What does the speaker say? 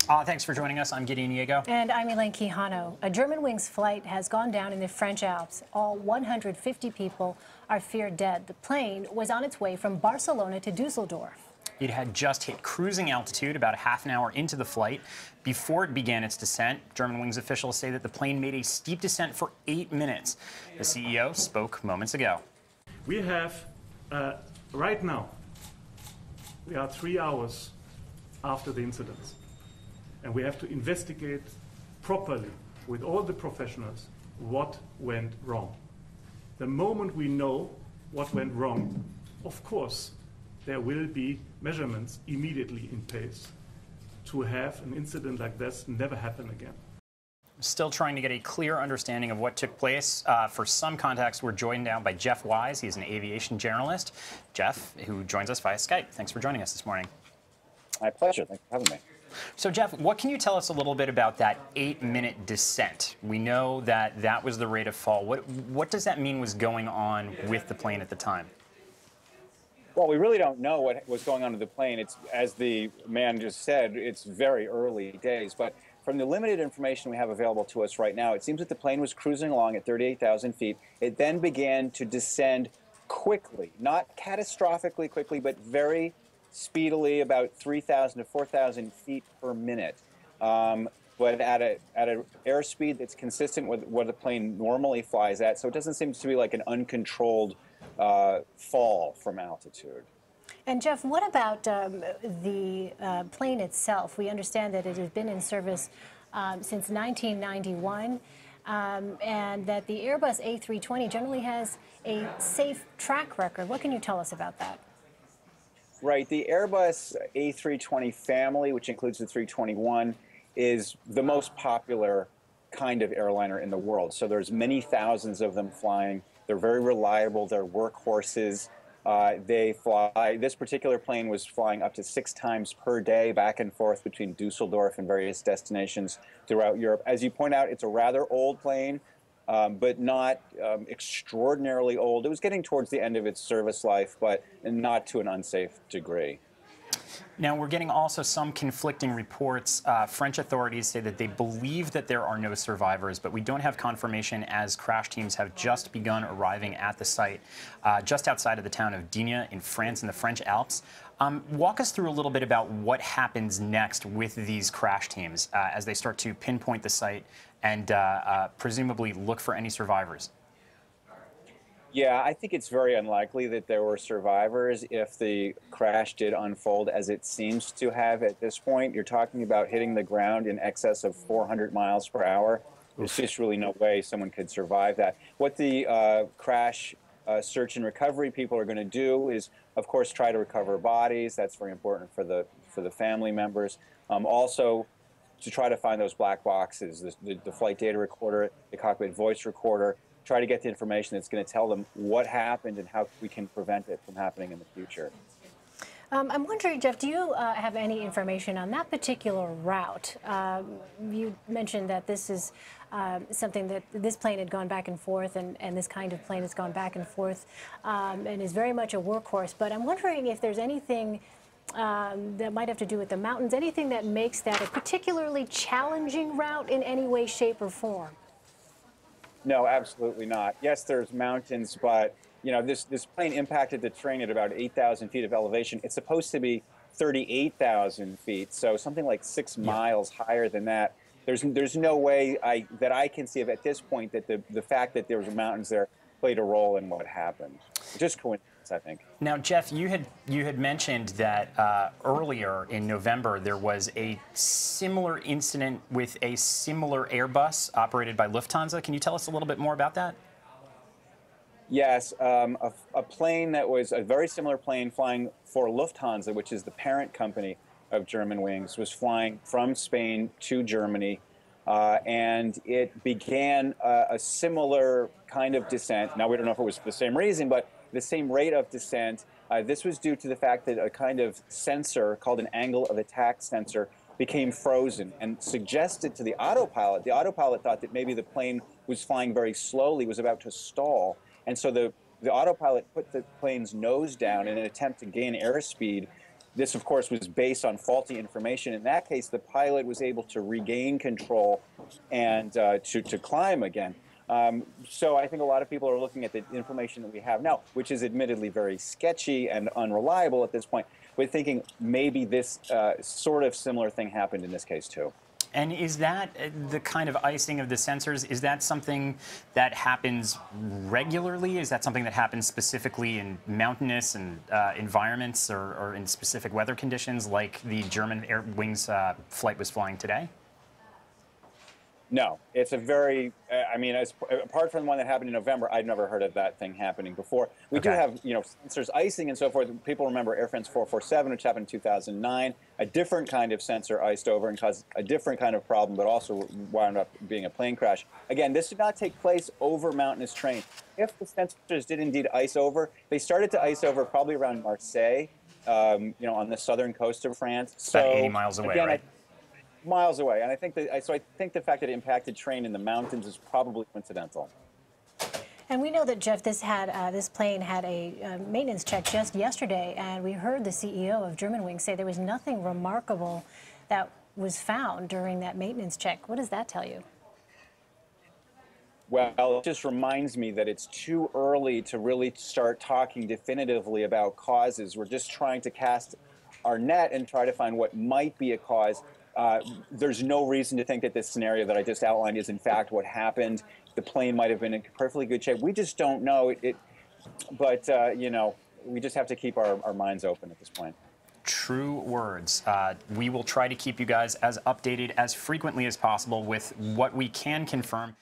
Thanks for joining us. I'm Gideon Yago. And I'm Elaine Quijano. A Germanwings flight has gone down in the French Alps. All 150 people are feared dead. The plane was on its way from Barcelona to Dusseldorf. It had just hit cruising altitude about a half an hour into the flight. Before it began its descent, Germanwings officials say that the plane made a steep descent for 8 minutes. The CEO spoke moments ago. We have, right now, we are 3 hours after the incident. And we have to investigate properly with all the professionals what went wrong. The moment we know what went wrong, of course, there will be measurements immediately in place to have an incident like this never happen again. Still trying to get a clear understanding of what took place. For some context, we're joined now by Jeff Wise. He's an aviation journalist. Jeff, who joins us via Skype. Thanks for joining us this morning. My pleasure. Thanks for having me. So, Jeff, what can you tell us a little bit about that 8-minute descent? We know that that was the rate of fall. What does that mean was going on with the plane at the time? Well, we really don't know what was going on with the plane. It's, as the man just said, it's very early days. But from the limited information we have available to us right now, it seems that the plane was cruising along at 38,000 feet. It then began to descend quickly, not catastrophically quickly, but very speedily, about 3,000 to 4,000 feet per minute, but at an airspeed that's consistent with what the plane normally flies at. So it doesn't seem to be like an uncontrolled fall from altitude. And Jeff, what about the plane itself? We understand that it has been in service since 1991, and that the Airbus A320 generally has a safe track record. What can you tell us about that? Right. The Airbus A320 family, which includes the 321, is the most popular kind of airliner in the world. So there's many thousands of them flying. They're very reliable. They're workhorses. They fly. This particular plane was flying up to 6 times per day back and forth between Dusseldorf and various destinations throughout Europe. As you point out, it's a rather old plane, but not extraordinarily old. It was getting towards the end of its service life, but not to an unsafe degree. Now, we're getting also some conflicting reports. French authorities say that they believe that there are no survivors, but we don't have confirmation as crash teams have just begun arriving at the site just outside of the town of Gideon in France in the French Alps. Walk us through a little bit about what happens next with these crash teams as they start to pinpoint the site and presumably look for any survivors. Yeah, I think it's very unlikely that there were survivors if the crash did unfold as it seems to have at this point. You're talking about hitting the ground in excess of 400 miles per hour. There's just really no way someone could survive that. What the crash search and recovery people are going to do is, of course, try to recover bodies. That's very important for the family members. Also, to try to find those black boxes, the flight data recorder, the cockpit voice recorder, try to get the information that's going to tell them what happened and how we can prevent it from happening in the future. I'm wondering, Jeff, do you have any information on that particular route? You mentioned that this is something that this plane had gone back and forth, and this kind of plane has gone back and forth and is very much a workhorse. But I'm wondering if there's anything that might have to do with the mountains, anything that makes that a particularly challenging route in any way, shape, or form. No, absolutely not. Yes, there's mountains, but you know, this plane impacted the terrain at about 8,000 feet of elevation. It's supposed to be 38,000 feet, so something like 6 miles higher than that. There's no way that I can see of at this point that the fact that there was mountains there played a role in what happened. Just coincidence, I think. Now, Jeff, you had mentioned that earlier in November there was a similar incident with a similar Airbus operated by Lufthansa. Can you tell us a little bit more about that? Yes, a plane that was a very similar plane flying for Lufthansa, which is the parent company of Germanwings, was flying from Spain to Germany. And it began a similar kind of descent. Now, we don't know if it was for the same reason, but the same rate of descent. This was due to the fact that a kind of sensor called an angle of attack sensor became frozen and suggested to the autopilot. The autopilot thought that maybe the plane was flying very slowly, was about to stall. And so the autopilot put the plane's nose down in an attempt to gain airspeed, this, of course, was based on faulty information. In that case, the pilot was able to regain control and to climb again. So I think a lot of people are looking at the information that we have now, which is admittedly very sketchy and unreliable at this point, but thinking maybe this sort of similar thing happened in this case too. And is that the kind of icing of the sensors? Is that something that happens regularly? Is that something that happens specifically in mountainous and environments or in specific weather conditions like the Germanwings flight was flying today? No, it's a very, I mean, apart from the one that happened in November, I'd never heard of that thing happening before. We do have, you know, sensors icing and so forth. People remember Air France 447, which happened in 2009. A different kind of sensor iced over and caused a different kind of problem, but also wound up being a plane crash. Again, this did not take place over mountainous terrain. If the sensors did indeed ice over, they started to ice over probably around Marseille, you know, on the southern coast of France. So, about 80 miles away, again, right? Miles away, and I think that I think the fact that it impacted terrain in the mountains is probably coincidental. And we know that, Jeff, this plane had a maintenance check just yesterday, and we heard the CEO of Germanwings say there was nothing remarkable that was found during that maintenance check. What does that tell you? Well, it just reminds me that it's too early to really start talking definitively about causes. We're just trying to cast our net and try to find what might be a cause. There's no reason to think that this scenario that I just outlined is in fact what happened. The plane might have been in perfectly good shape. We just don't know. But you know, we just have to keep our minds open at this point. True words. We will try to keep you guys as updated as frequently as possible with what we can confirm.